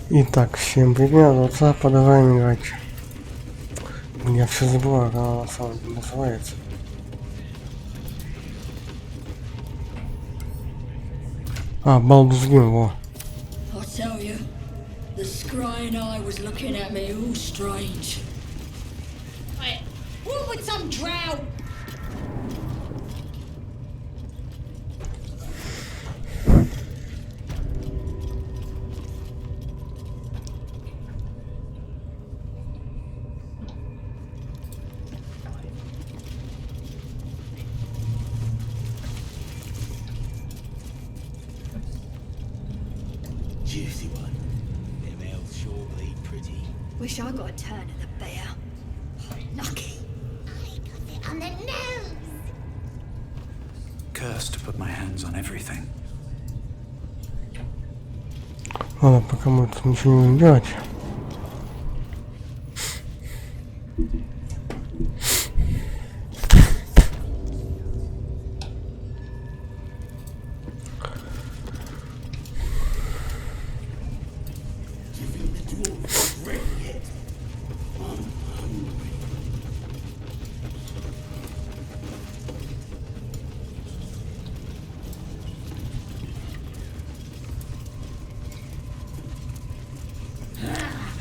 Итак, всем привет, продолжаем играть. Я все забываю, как она на самом деле называется. Baldur's Gate, во. I tell you, the scrying eye was looking at me all strange. Wait, what with some drow? Juicy one. Them elves sure bleed pretty. Wish I got a turn of the bear. Lucky. I got it on the nose. Cursed to put my hands on everything. Ладно, пока мы тут ничего не будем делать.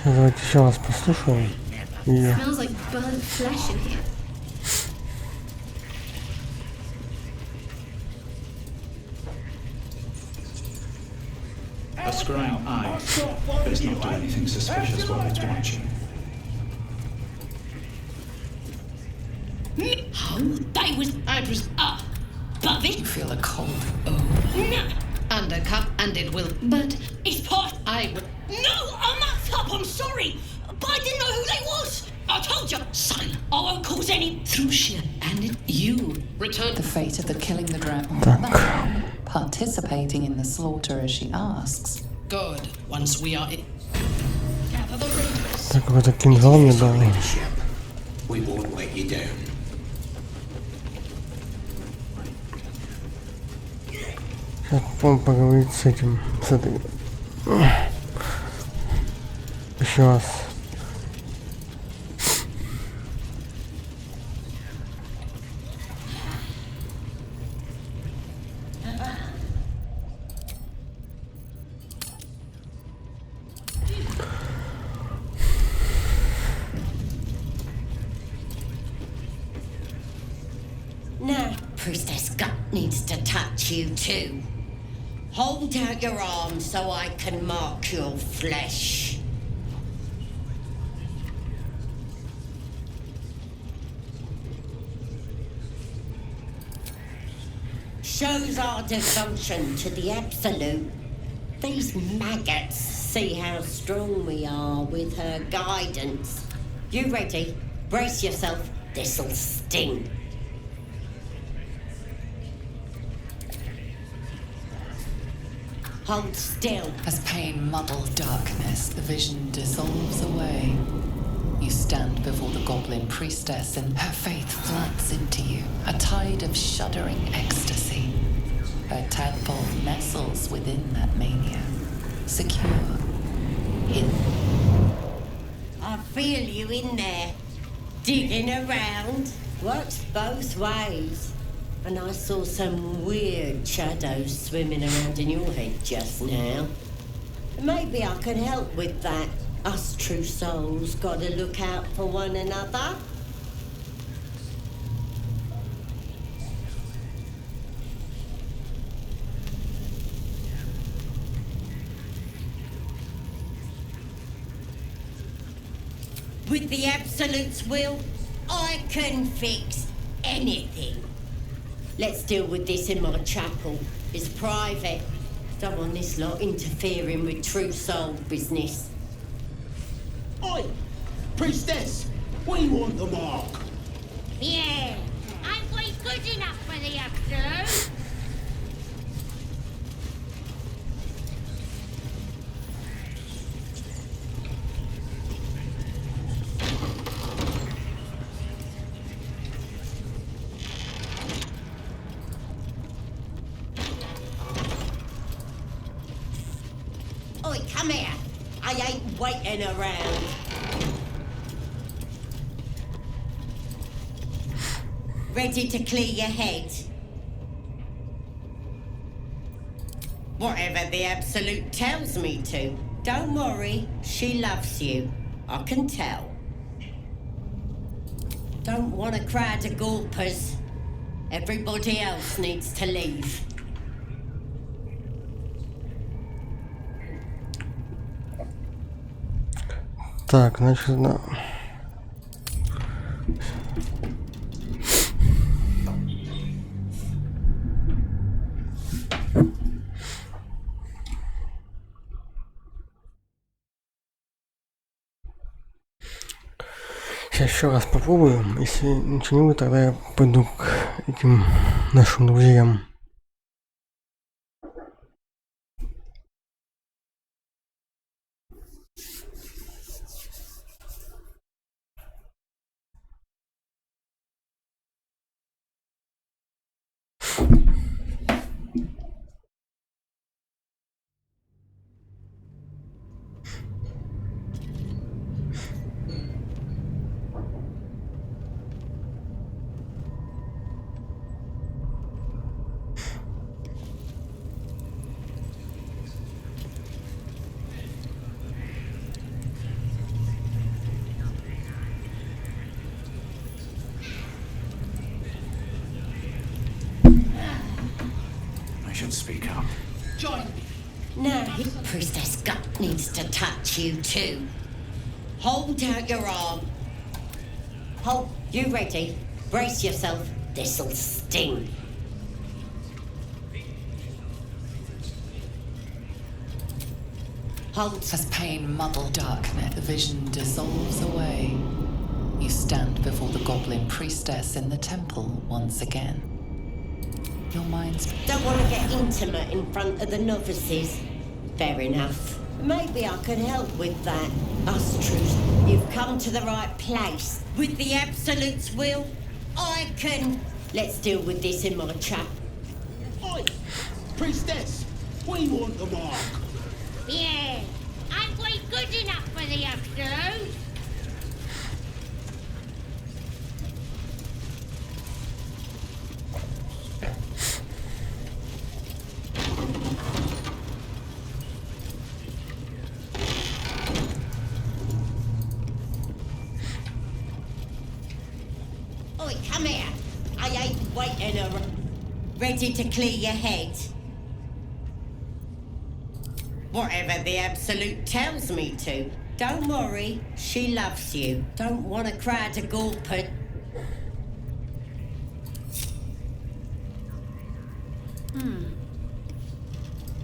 Давайте еще раз послушаем ее. Smells like burnt flesh in here. A scrying eye. Best not do anything suspicious while it's watching. Oh, I was above it. You feel a cold. No, undercut, and it will. But it's part. I would. No, I'm not up. I'm sorry, but I didn't know who they was. I told you, son. I won't cause any Thrucia, and you return. The fate of the killing the dragon. Participating in the slaughter as she asks. Good. Once we are in. Gather the reapers. Так, какой-то кинжал мне дал. We won't let you down. Сейчас попробуем поговорить с этим, с этой. Еще раз. Now, Priestess Gut needs to touch you too. Hold out your arm so I can mark your flesh. Shows our devotion to the Absolute. These maggots see how strong we are with her guidance. You ready? Brace yourself. This'll sting. Hold still. As pain muddles darkness, the vision dissolves away. You stand before the goblin priestess and her faith floods into you, a tide of shuddering ecstasy. Her tadpole nestles within that mania, secure, hidden. I feel you in there. Digging around. Works both ways. And I saw some weird shadows swimming around in your head just now. Maybe I can help with that. Us true souls gotta look out for one another. With the Absolute's will, I can fix anything. Let's deal with this in my chapel. It's private. Don't want this lot interfering with true soul business. Oi! Priestess! We want the mark! Yeah, Ain't we good enough for the Absolute? Oi, come here. I ain't waiting around. Ready to clear your head? Whatever the Absolute tells me to. Don't worry, she loves you. I can tell. Don't want a crowd of gawpers. Everybody else needs to leave. Так, значит, да. Сейчас еще раз попробую. Если ничего не будет, тогда я пойду к этим нашим друзьям. I should speak up. Join me. Now, Priestess Gut needs to touch you too. Hold out your arm. Hold, you ready? Brace yourself. This'll sting. Hold. As pain muddles darkness, the vision dissolves away. You stand before the goblin priestess in the temple once again. Your mind's... Don't want to get intimate in front of the novices. Fair enough. Maybe I could help with that. Ustrus, you've come to the right place. With the Absolute's will, I can... Let's deal with this in my chat. Oi! Priestess! We want the mark! Yeah, aren't we good enough for the Absolute? Oi, come here. I ain't waiting around. Ready to clear your head? Whatever the Absolute tells me to. Don't worry, she loves you. Don't want a crowd of gawpers.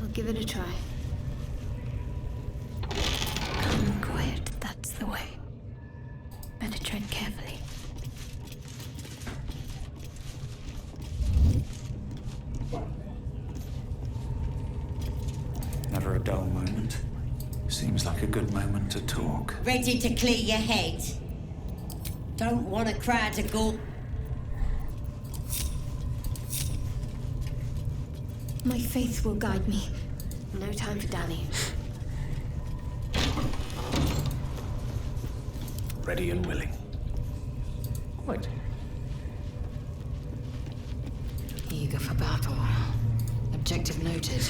I'll give it a try. Calm and quiet, that's the way. Better tread carefully. Never a dull moment. Seems like a good moment to talk. Ready to clear your head? Don't want a crowd of gawpers. My faith will guide me. No time for Danny. Ready and willing. Quite. Eager for battle. Objective noted.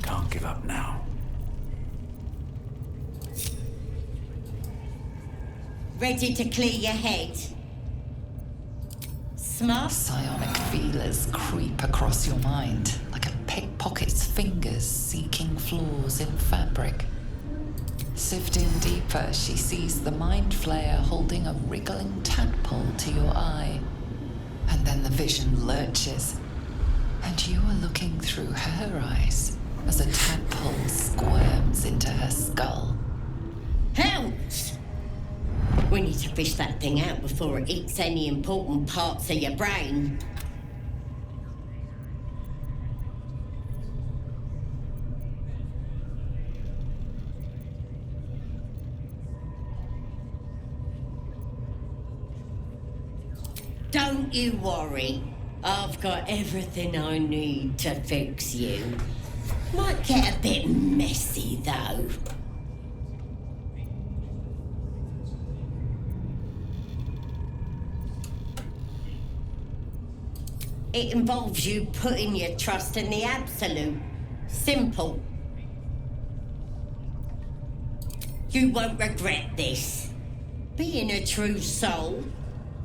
Can't give up now. Ready to clear your head? Smart? Psionic feelers creep across your mind like a pickpocket's fingers seeking flaws in fabric. Sifting deeper, she sees the mind flayer holding a wriggling tadpole to your eye. And then the vision lurches, and you are looking through her eyes as a tadpole squirms into her skull. Helps! We need to fish that thing out before it eats any important parts of your brain. Don't you worry. I've got everything I need to fix you. Might get a bit messy though. It involves you putting your trust in the Absolute. Simple. You won't regret this. Being a true soul,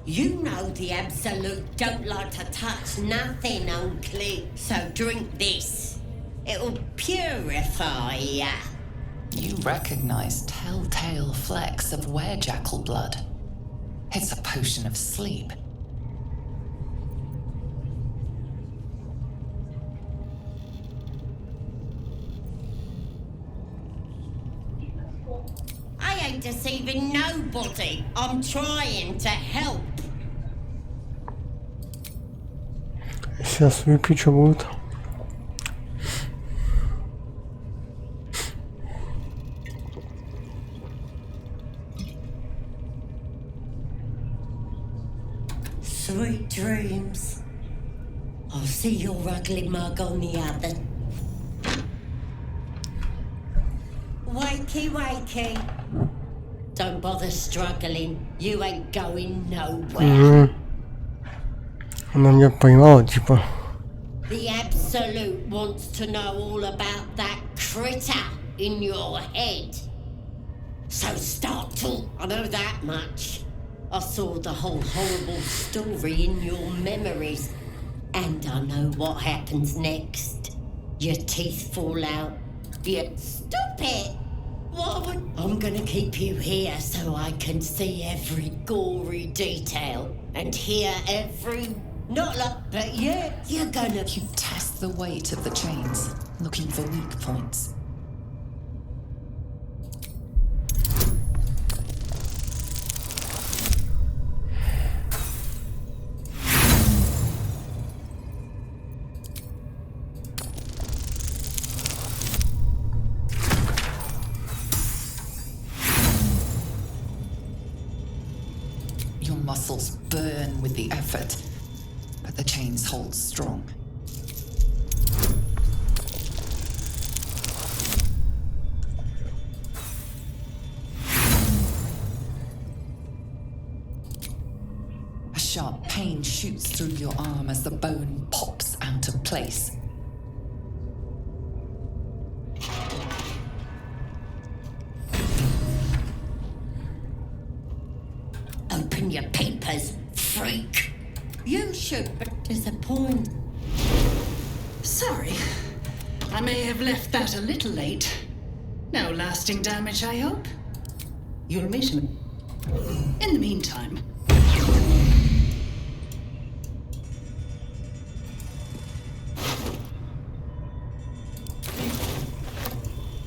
you know the Absolute don't like to touch nothing unclean. So drink this. It'll purify ya. You recognize telltale flecks of werejackal blood. It's a potion of sleep. I ain't deceiving nobody. I'm trying to help. Сейчас выпью, что будет. Sweet dreams. I'll see your ugly mug on the other. Wakey, wakey. Don't bother struggling. You ain't going nowhere. Она меня поймала, типа. The Absolute wants to know all about that critter in your head. So start to. I know that much. I saw the whole horrible story in your memories. And I know what happens next. Your teeth fall out. Stop it! What would... I'm gonna keep you here so I can see every gory detail. And hear every... Not like... But yeah, you're gonna... You test the weight of the chains, looking for weak points. Your muscles burn with the effort, but the chains hold strong. A sharp pain shoots through your arm as the bone pops out of place. Open your papers, freak. You should, but disappoint. Sorry. I may have left that a little late. No lasting damage, I hope. You'll meet him. In the meantime.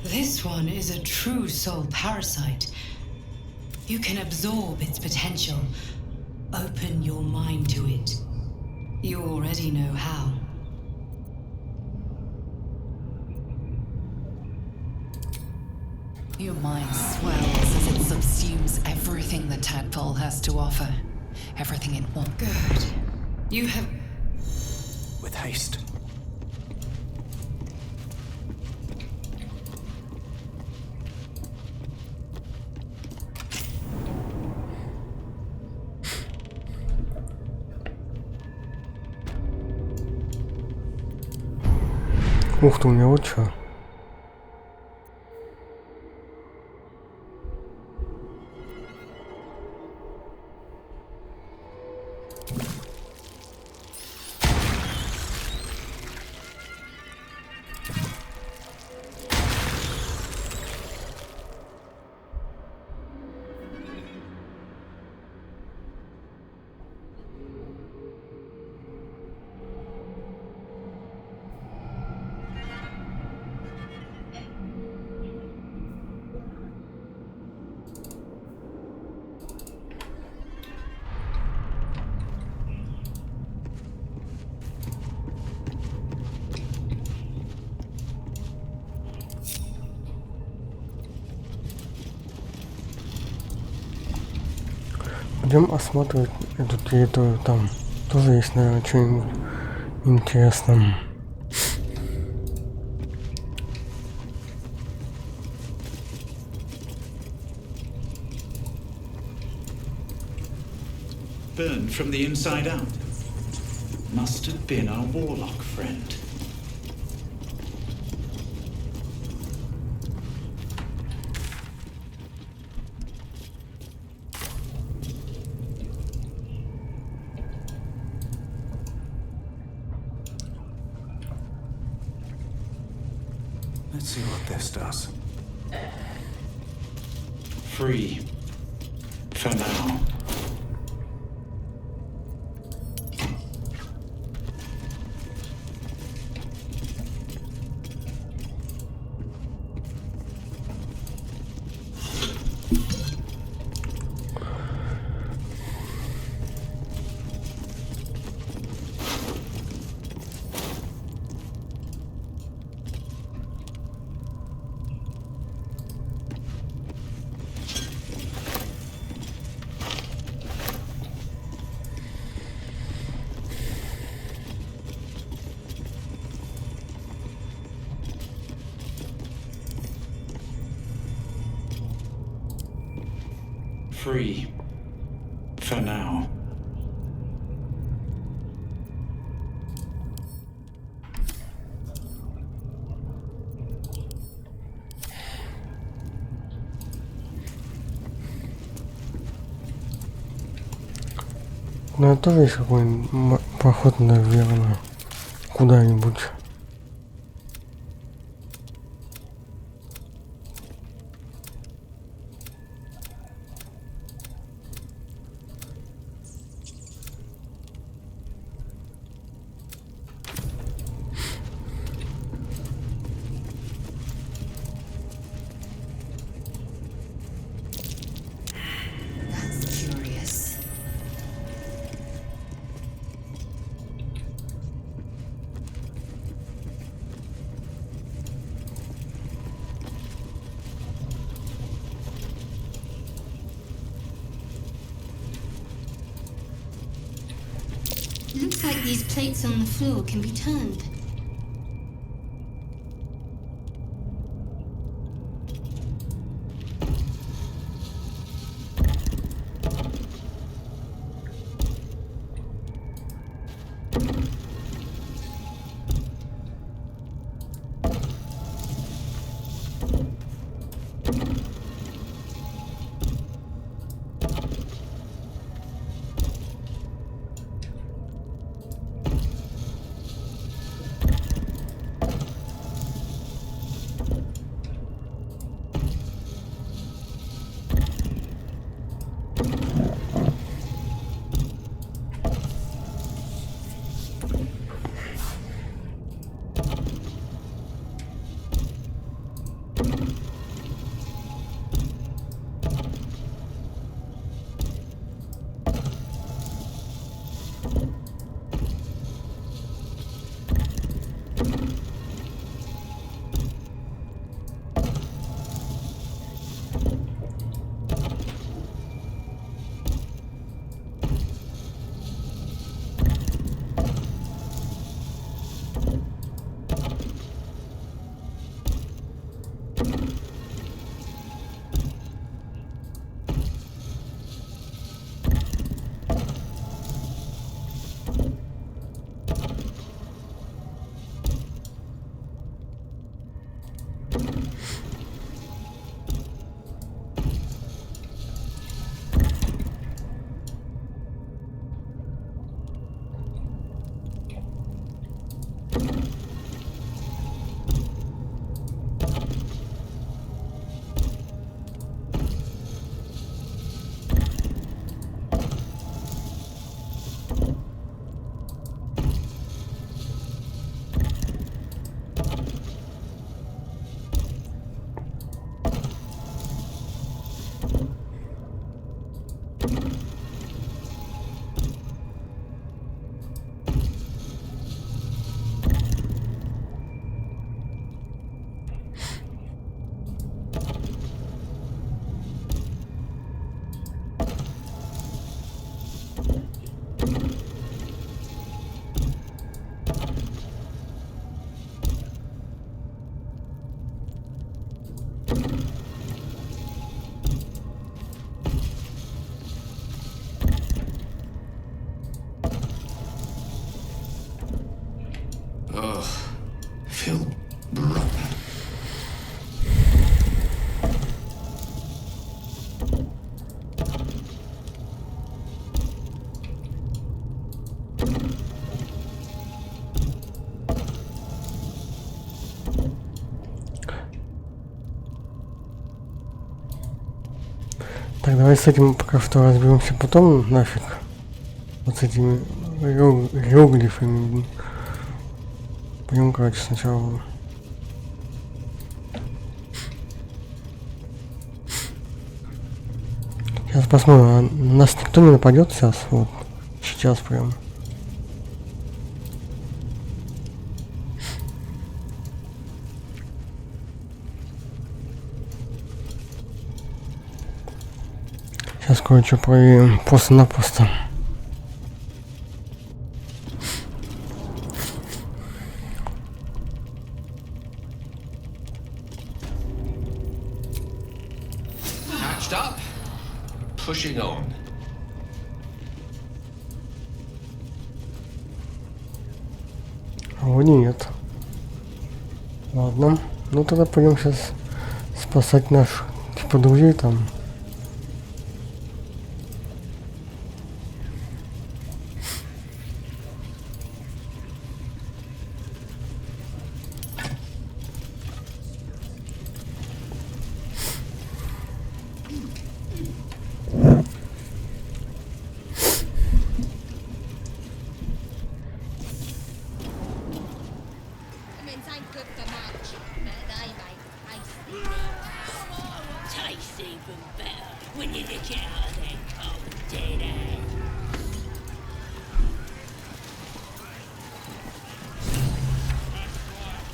This one is a true soul parasite. You can absorb its potential. Open your mind to it. You already know how. Your mind swells as it subsumes everything the tadpole has to offer. Everything it wants. Good. You have... With haste. Ух ты, у меня вот что. Пойдем осматривать эту территорию там. тоже есть, наверное, что-нибудь интересное. Burned from the inside out. Must have been our warlock friend. Let's see what this does. Free. For now. Free. For now. Ну это тоже есть какой-нибудь проход, наверное, куда-нибудь. Looks like these plates on the floor can be turned. Ugh. Feel rotten. Так, давай с этим пока что разберемся потом нафиг. Вот с этими иероглифами. Пойдем, короче, сначала. Сейчас посмотрим, а нас никто не нападет сейчас, вот. Сейчас прям. Сейчас кое-что проверим просто-напросто. Hatched up. Pushing on. Вроде нет. Ладно. Ну тогда пойдем сейчас спасать наших типа друзей там. Tastes even better when you lick it out of their cold dead hand.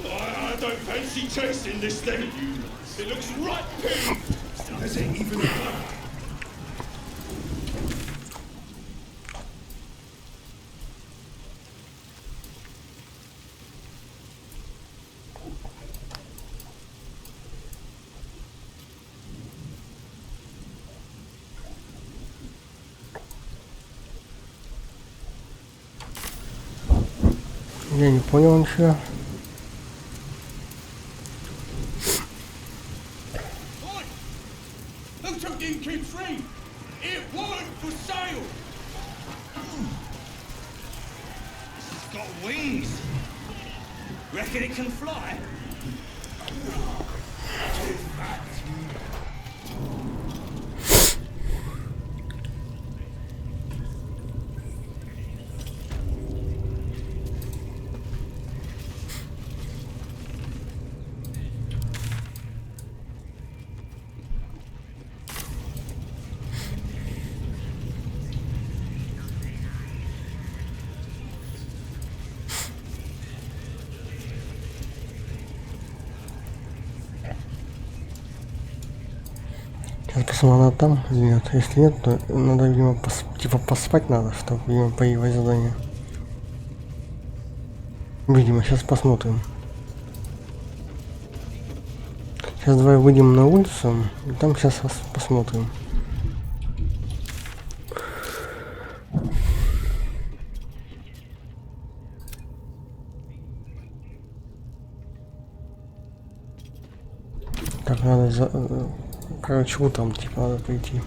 I don't fancy tasting this thing. It looks right pink. Does it even work? Я не понял ничего. Who took the King free? It wasn't for sale. It's got wings. Reckon it can fly? Сейчас посмотрим, она там или нет. Если нет, то надо, видимо, типа поспать надо, чтобы, видимо, появилось задание. Видимо, сейчас посмотрим. Сейчас давай выйдем на улицу, и там сейчас посмотрим. Так, надо короче, утром, типа, надо прийти.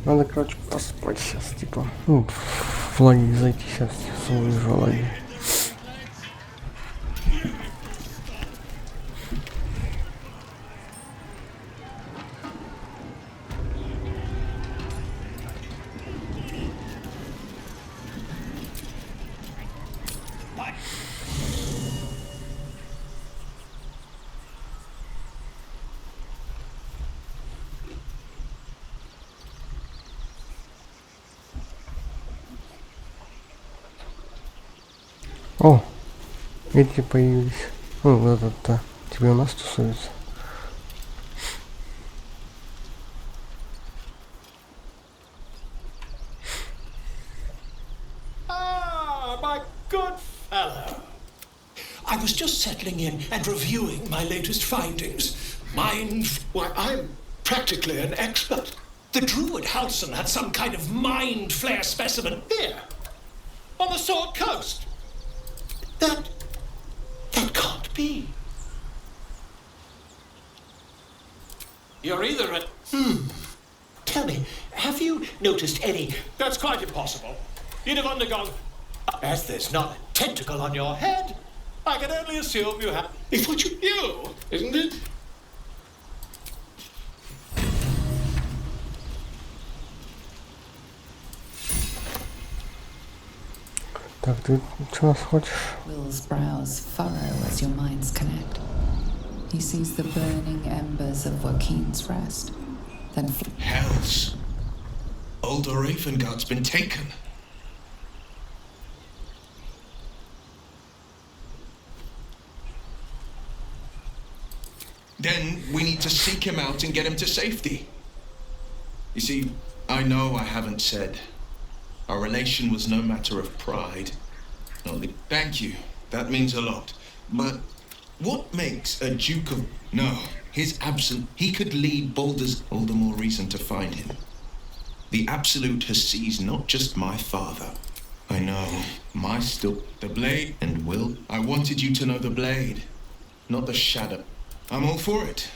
Надо, короче, поспать сейчас, типа, ну, в лагерь зайти сейчас, в свой лагерь. О, эти появились. Ну, вот этот-то. Тебе у нас тусуется. Ah, my good fellow. I was just settling in and reviewing my latest findings. Why, I'm practically an expert. The druid Halson had some kind of mind flare specimen here, on the Sword Coast. That can't be. You're either a... Tell me, have you noticed any... That's quite impossible. You'd have undergone... As there's not a tentacle on your head, I can only assume you have... It's what you knew, isn't it? Так, ты что нас хочешь? Will's brows furrow as your minds connect. He sees the burning embers of Joaquin's rest. Then Hells. Old Ravengard's been taken. Then we need to seek him out and get him to safety. You see, I know I haven't said. Our relation was no matter of pride. Only thank you. That means a lot. But what makes a Duke of... No, his absence... He could lead Baldur's... All the more reason to find him. The Absolute has seized not just my father. I know. My still... The blade and Will. I wanted you to know the blade. Not the shadow. I'm all for it.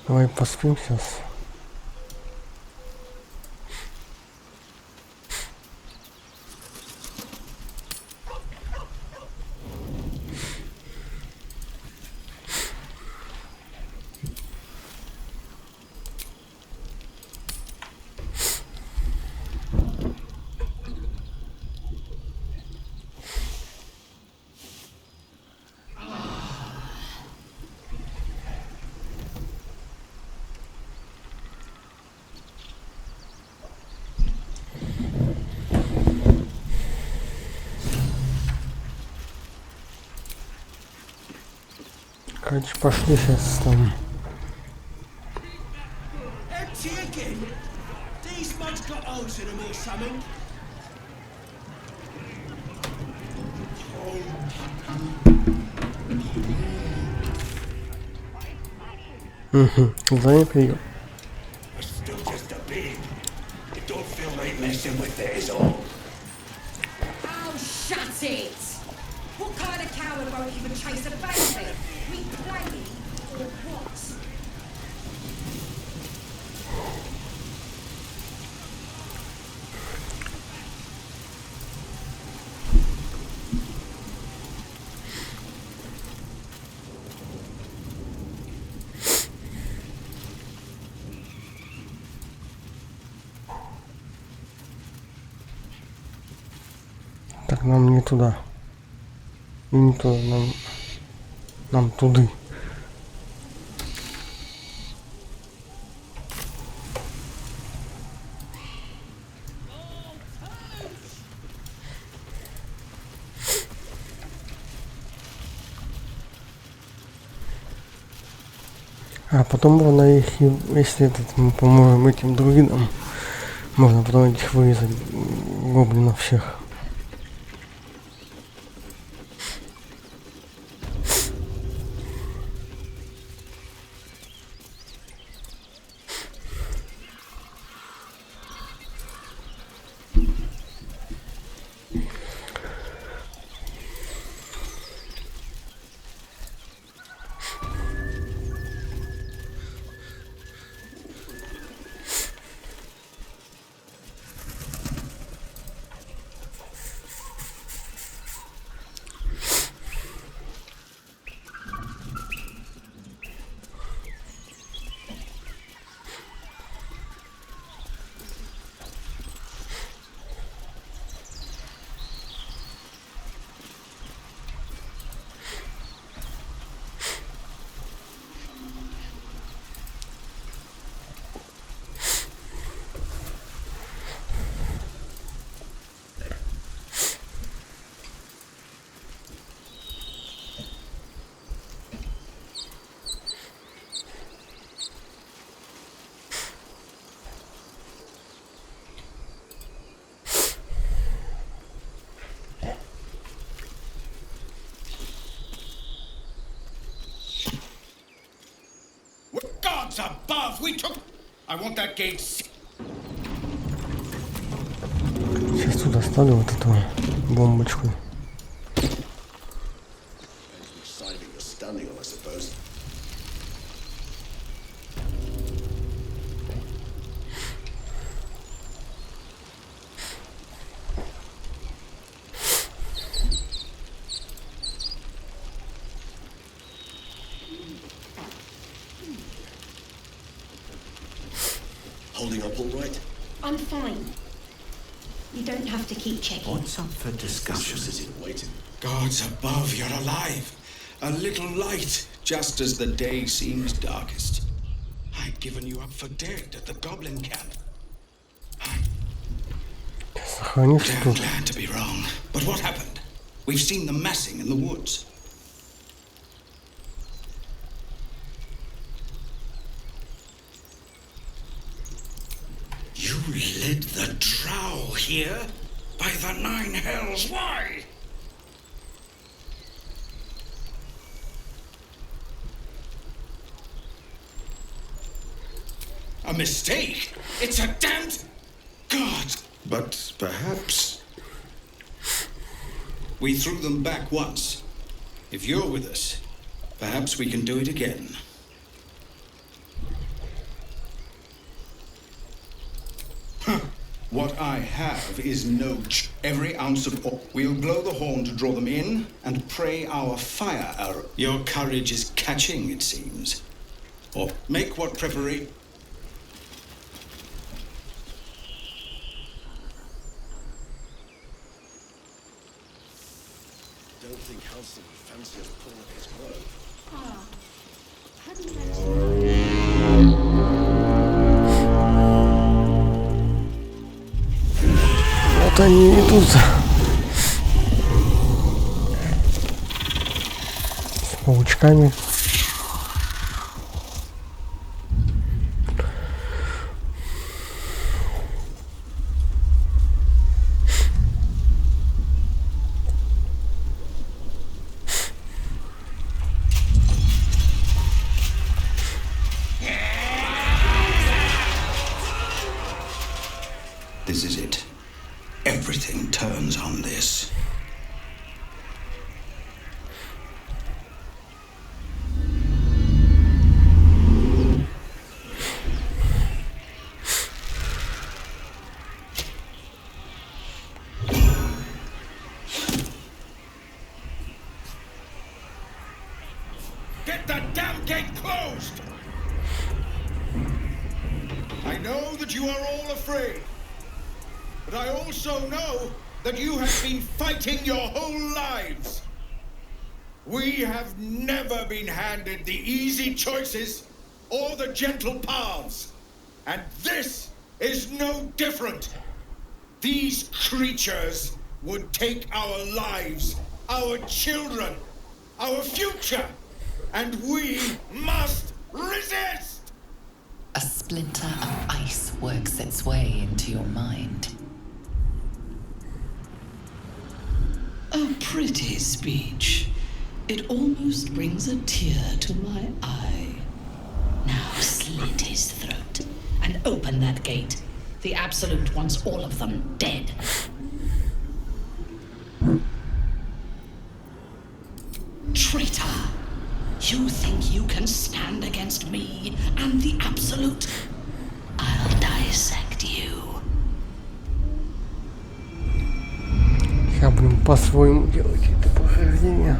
Давай поспим сейчас. Короче, пошли сейчас там. Empty again? These mugs got holes in them or something? Задание прием. Still just a bit. It don't feel like messing with it is all. Oh, shut it! What kind of coward won't even chase a baby? We playing or what? Так, нам не туда. И не туда, нам туды. А потом можно их, если этот, мы поможем этим друидам, можно потом этих вырезать, гоблинов всех. Gods above, we took... I want that gate... Сейчас туда ставлю вот эту бомбочку. Holding up all right? I'm fine. You don't have to keep checking. What's up for discussion? Waiting. Gods above, you're alive. A little light, just as the day seems darkest. I'd given you up for dead at the goblin camp. I'm glad to be wrong. But what happened? We've seen the massing in the woods. You led the drow here? By the nine hells, why? A mistake? It's a damned... God! But perhaps... We threw them back once. If you're with us, perhaps we can do it again. What I have is no... Every ounce of... We'll blow the horn to draw them in and pray our fire arrow. Your courage is catching, it seems. Or make what preparation... Don't think Halston would fancy us pulling up his grove. Ah, Вот они идут с паучками. This is it. Everything turns on this. Get that damn gate closed! I know that you are all afraid. But I also know that you have been fighting your whole lives. We have never been handed the easy choices or the gentle paths. And this is no different. These creatures would take our lives, our children, our future, and we must resist! A splinter of ice works its way into your mind. A pretty speech. It almost brings a tear to my eye. Now slit his throat and open that gate. The Absolute wants all of them dead. Traitor! You think you can stand against me and the Absolute? I'll dissect you. Сейчас будем по-своему делать это прохождение.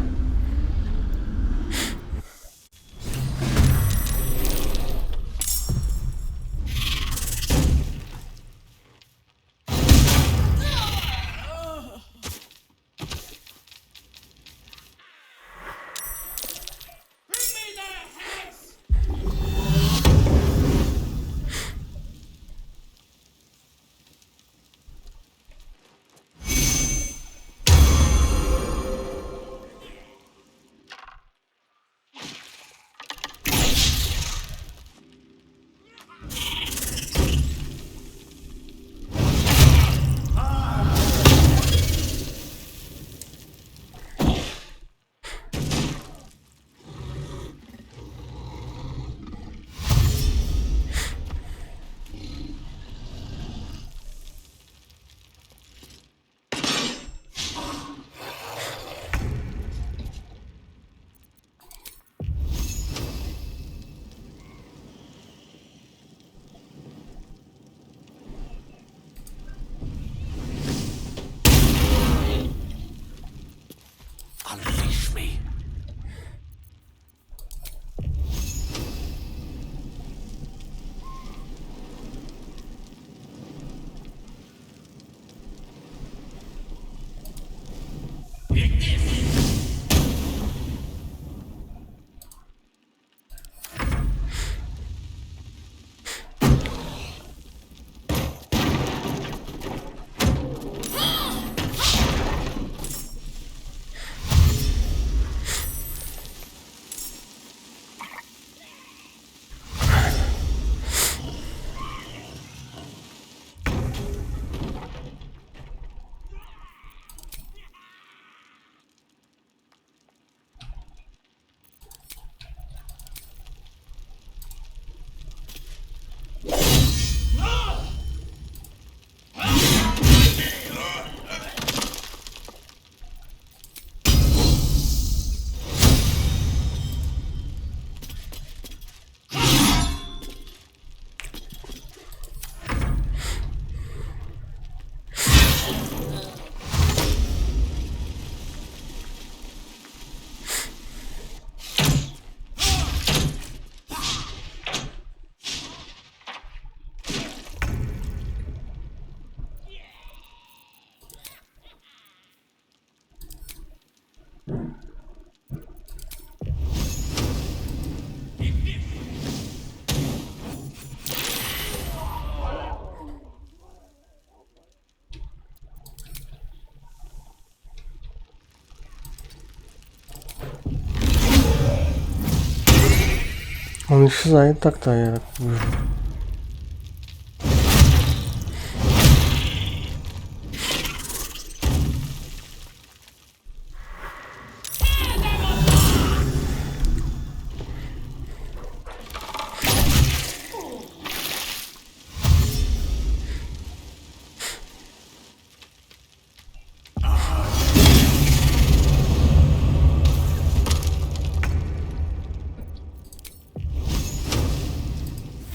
Он исчезает так-то, я так вижу.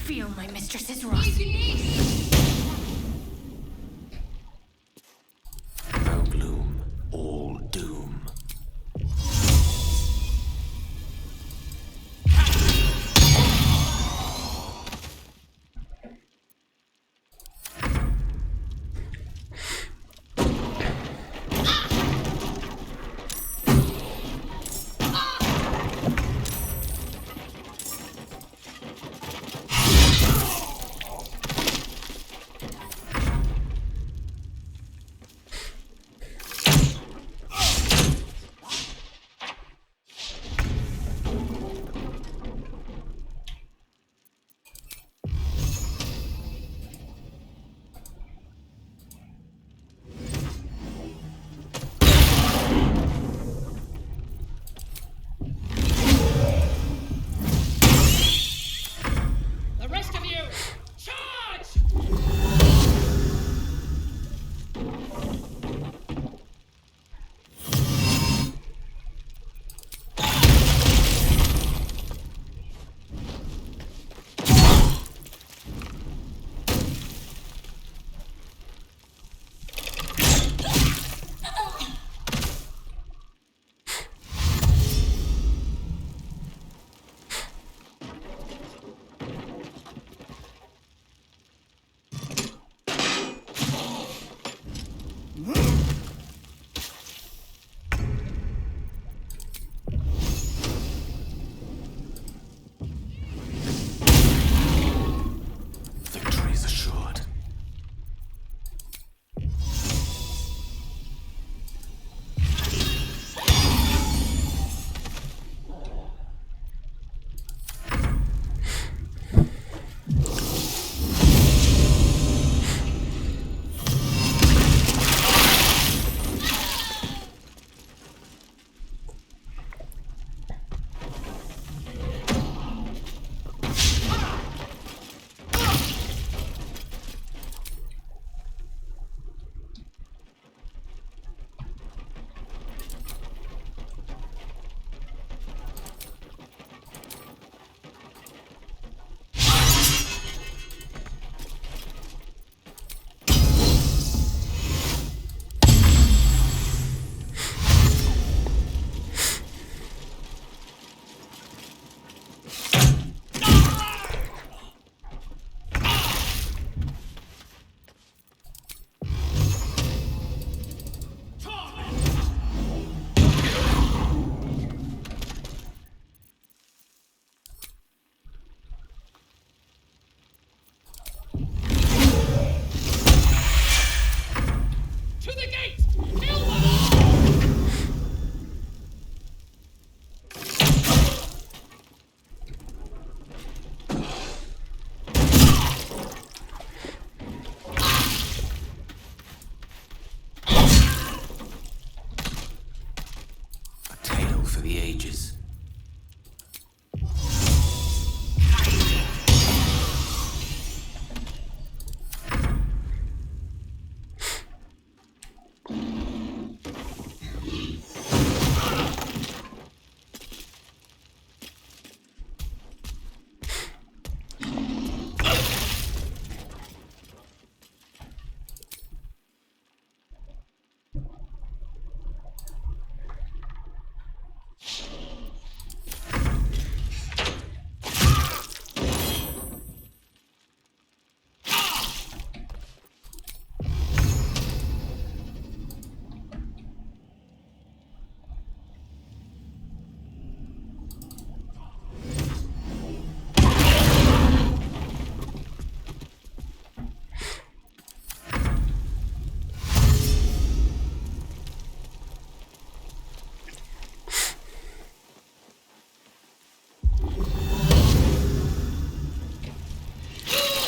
Feel my mistress's wrath. No gloom, all doom.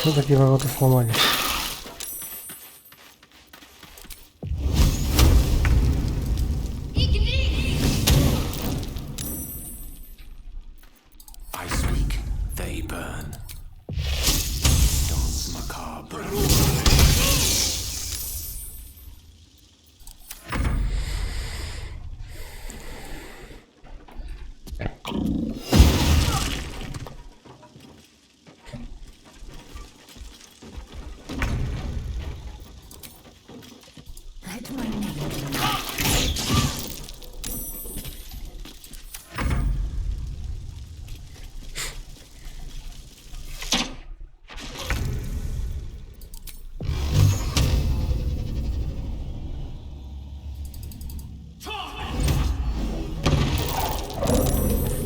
Все-таки ворота сломали. Ice weak, they burn. Dance macabre. Let my name be.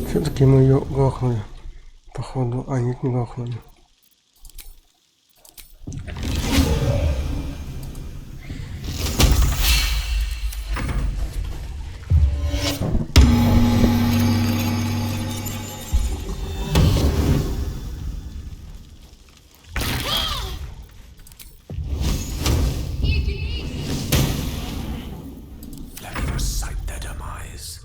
Все-таки мы ее грохнули. Походу. А, нет, не грохнули. Let me recite their demise.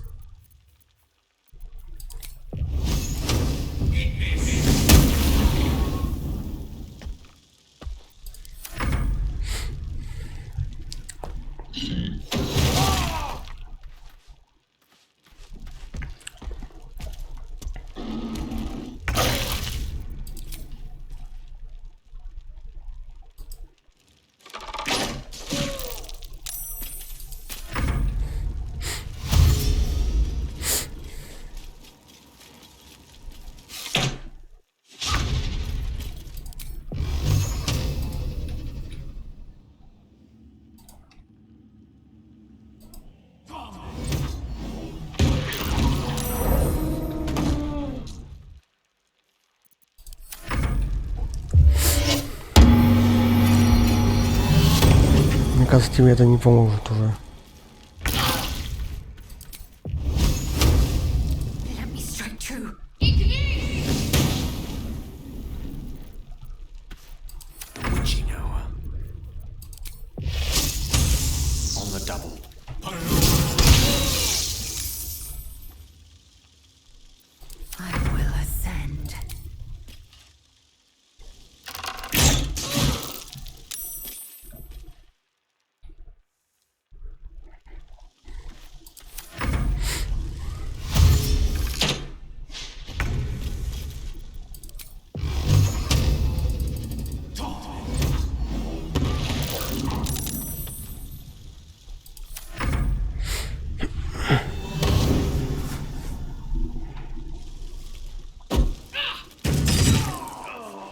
Мне кажется, тебе это не поможет уже. Let me strike true. The witching hour. On the double. I will ascend.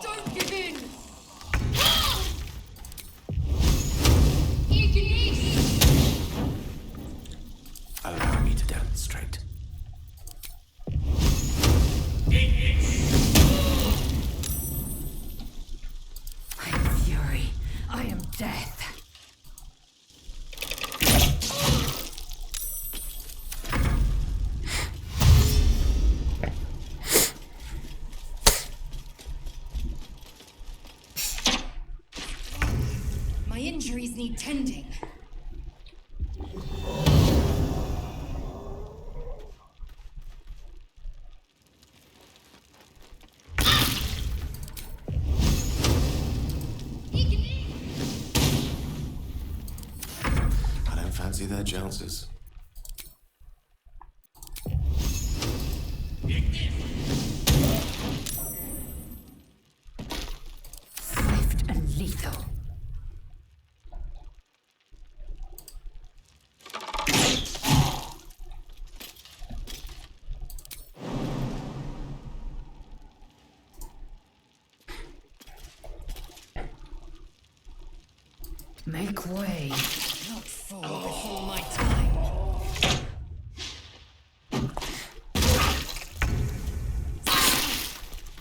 Don't give in! Allow me to demonstrate. I am fury. I am death. My injuries need tending. I don't fancy their chances. Swift and lethal. Make way. Not fall before my time.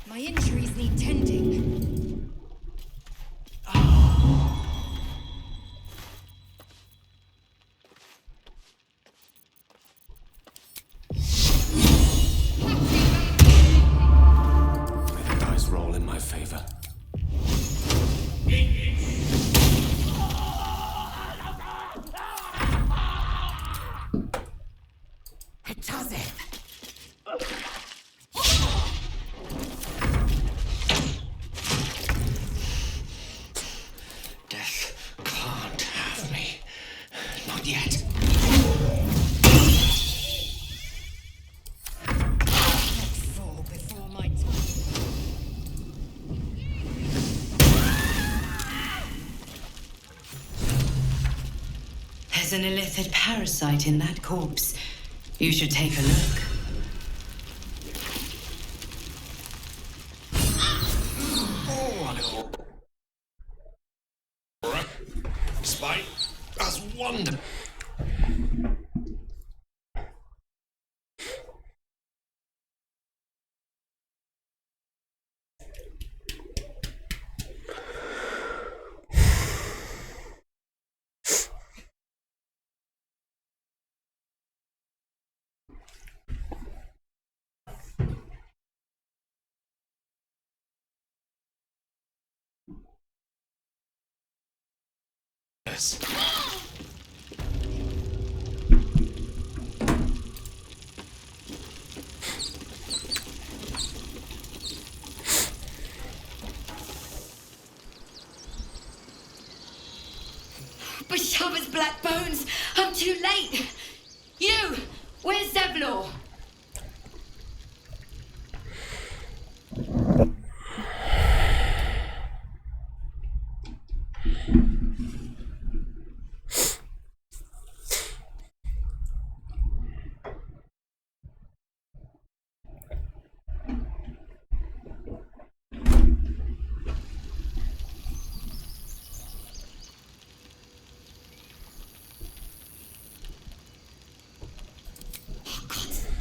My injuries need tending. May the dice roll in my favor. Death can't have me. Not yet. Fall before my time. There's an illithid parasite in that corpse. You should take a look. Despite as wonder. Yes. Bashaba's black bones! I'm too late! You! Where's Zevlor?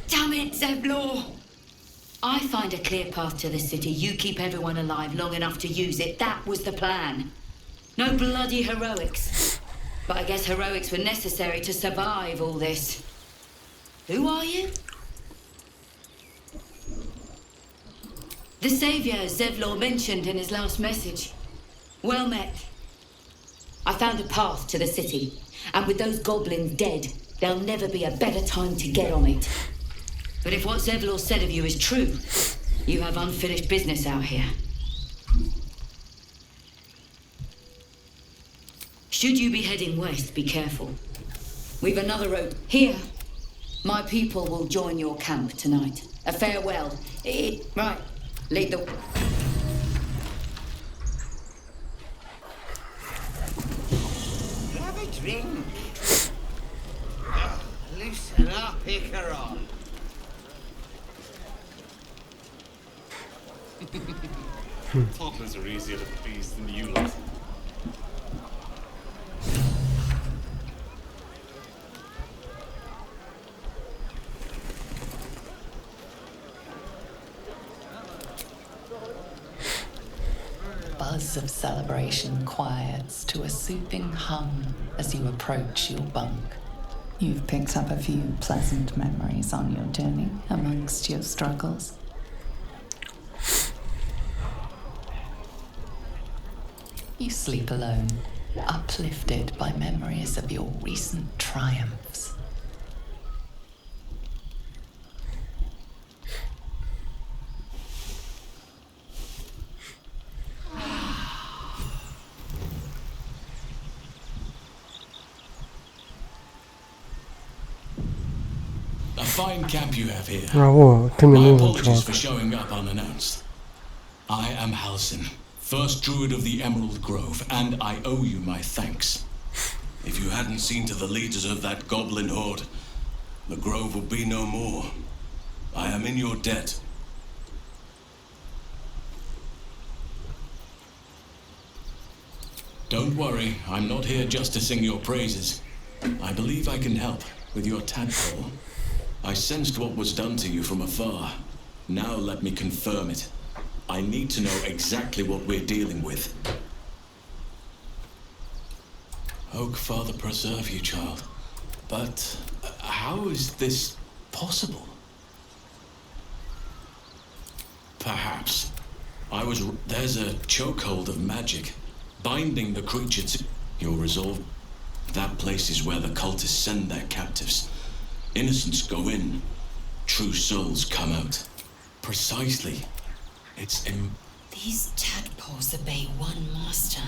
Damn it, Zevlor! I find a clear path to the city. You keep everyone alive long enough to use it. That was the plan. No bloody heroics. But I guess heroics were necessary to survive all this. Who are you? The savior Zevlor mentioned in his last message. Well met. I found a path to the city. And with those goblins dead, there'll never be a better time to get on it. But if what Zevlor said of you is true, you have unfinished business out here. Should you be heading west, be careful. We've another road here. My people will join your camp tonight. A farewell. Right. Lead the... Have a drink. Loosen up, Icaron. Toddlers are easier to please than you lot. Buzz of celebration quiets to a soothing hum as you approach your bunk. You've picked up a few pleasant memories on your journey amongst your struggles. You sleep alone, uplifted by memories of your recent triumphs. A fine camp you have here. О, ты мне My нужен, apologies for чувак. showing up unannounced. I am Halsin, first druid of the Emerald Grove, and I owe you my thanks. If you hadn't seen to the leaders of that goblin horde, the grove would be no more. I am in your debt. Don't worry, I'm not here just to sing your praises. I believe I can help with your tadpole. I sensed what was done to you from afar. Now let me confirm it. I need to know exactly what we're dealing with. Oak, Father, preserve you, child. But how is this possible? Perhaps. There's a chokehold of magic, binding the creature to your resolve. That place is where the cultists send their captives. Innocents go in, true souls come out. Precisely. It's These tadpoles obey one master.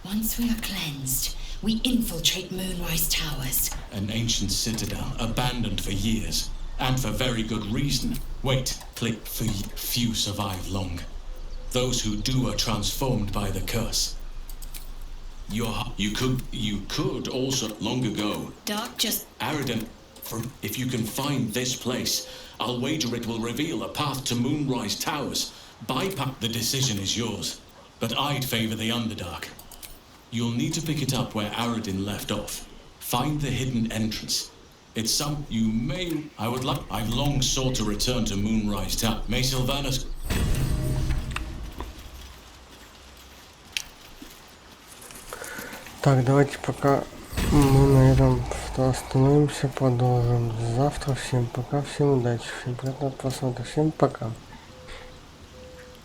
Once we are cleansed, we infiltrate Moonrise Towers. An ancient citadel, abandoned for years, and for very good reason. Wait, click. Few survive long. Those who do are transformed by the curse. You could also long ago. Dark just Aridin, if you can find this place, I'll wager it will reveal a path to Moonrise Towers. Bypass. The decision is yours, but I'd favor the Underdark. You'll need to pick it up where Aridin left off. Find the hidden entrance. It's some you may. I've long sought to return to Moonrise Tower. May Sylvanas. Так, давайте пока мы на этом остановимся, продолжим завтра. Всем пока, всем удачи, всем приятного просмотра, всем пока.